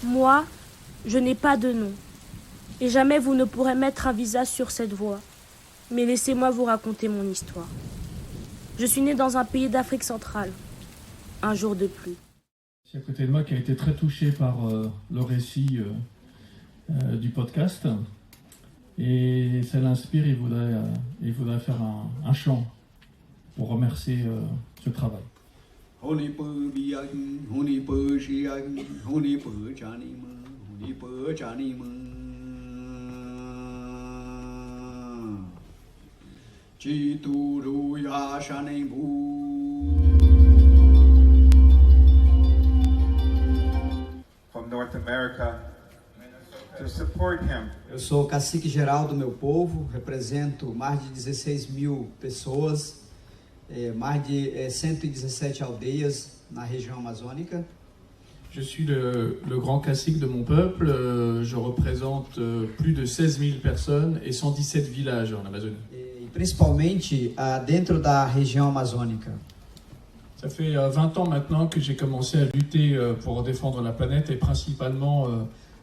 Moi, je n'ai pas de nom. Et jamais vous ne pourrez mettre un visage sur cette voie. Mais laissez-moi vous raconter mon histoire. Je suis né dans un pays d'Afrique centrale. Un jour de pluie. C'est à côté de moi qui a été très touché par le récit du podcast. Et ça l'inspire, il voudrait faire un chant pour remercier ce travail. From North America to support him. Eu sou o cacique geral do meu povo, represento mais de 16 mil pessoas, mais de 117 aldeias na região amazônica. Je suis le grand cacique de mon peuple, je représente plus de 16 000 personnes et 117 villages en Amazonie. E principalmente dentro da região amazônica. Ça fait 20 ans maintenant que j'ai commencé à lutter pour défendre la planète et principalement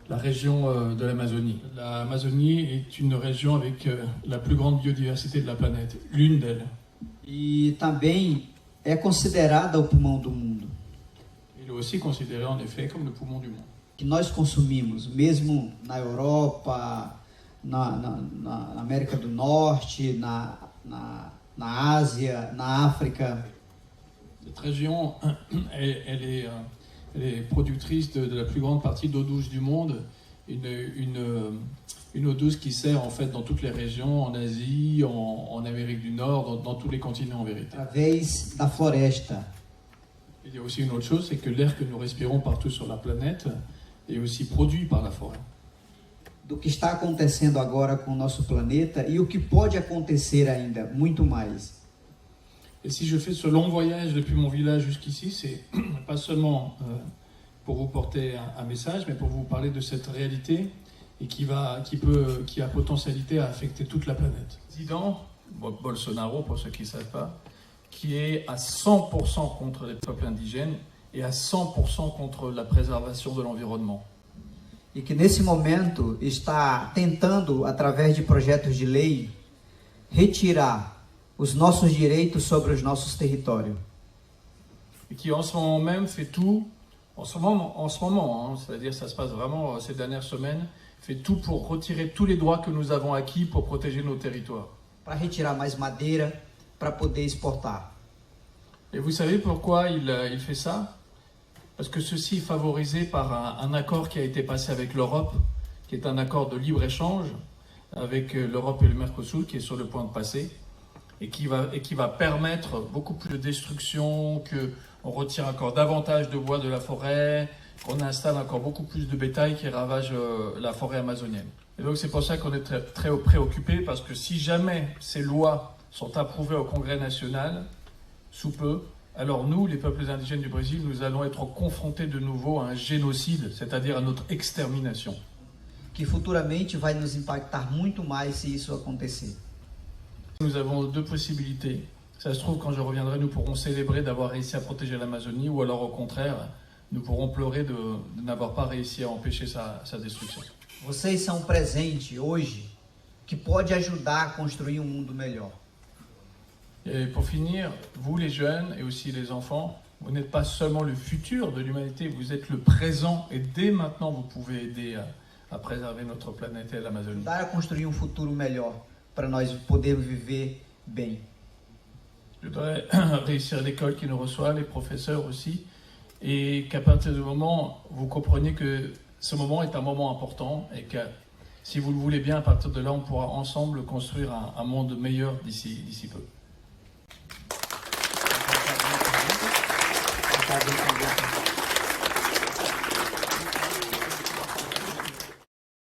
la région de l'Amazonie. L'Amazonie est une région avec la plus grande biodiversité de la planète, l'une d'elles. E também é considerada o pulmão do mundo. Il est aussi considéré en effet comme le poumon du monde. Que nós consumimos, mesmo na Europa, na América do Norte, na Ásia, na África. Cette région, elle est productrice de la plus grande partie d'eau douce du monde, une eau douce qui sert en fait dans toutes les régions, en Asie, en Amérique du Nord, dans tous les continents en vérité. Através da floresta. Il y a aussi une autre chose, c'est que l'air que nous respirons partout sur la planète est aussi produit par la forêt. Do que está acontecendo agora com o nosso planeta e o que pode acontecer ainda, muito mais. Et si je fais ce long voyage depuis mon village jusqu'ici, c'est pas seulement pour vous porter un message, mais pour vous parler de cette réalité et qui a potentialité à affecter toute la planète. Le président Bolsonaro, pour ceux qui ne savent pas, qui est à 100% contre les peuples indigènes et à 100% contre la préservation de l'environnement. E que nesse momento está tentando, através de projetos de lei, retirar os nossos direitos sobre os nossos territórios. Et qui en ce moment même fait tout, en ce moment, c'est-à-dire ça se passe vraiment ces dernières semaines, fait tout pour retirer tous les droits que nous avons acquis pour protéger nos territoires. Para retirar mais madeira, para poder exportar. Et vous savez pourquoi il fait ça? Parce que ceci est favorisé par un accord qui a été passé avec l'Europe, qui est un accord de libre-échange avec l'Europe et le Mercosur, qui est sur le point de passer, et qui va permettre beaucoup plus de destruction, qu'on retire encore davantage de bois de la forêt, qu'on installe encore beaucoup plus de bétail qui ravage la forêt amazonienne. Et donc c'est pour ça qu'on est très, très préoccupés, parce que si jamais ces lois sont approuvées au Congrès national, sous peu, alors nous, les peuples indigènes du Brésil, nous allons être confrontés de nouveau à un génocide, c'est-à-dire à notre extermination. Que futuramente vai nos impactar muito mais se isso acontecer. Nous avons deux possibilités. Ça se trouve, quand je reviendrai, nous pourrons célébrer d'avoir réussi à protéger l'Amazonie, ou alors au contraire, nous pourrons pleurer de n'avoir pas réussi à empêcher sa destruction. Vocês são um presente hoje que pode ajudar a construir um mundo melhor. Et pour finir, vous les jeunes et aussi les enfants, vous n'êtes pas seulement le futur de l'humanité, vous êtes le présent, et dès maintenant vous pouvez aider à préserver notre planète et l'Amazonie. Ajudar a construir um futuro melhor para nós podermos viver bem. Je voudrais réussir l'école qui nous reçoit, les professeurs aussi, et qu'à partir du moment où vous compreniez que ce moment est un moment important et que si vous le voulez bien, à partir de là, on pourra ensemble construire un monde meilleur d'ici peu. Tá bem,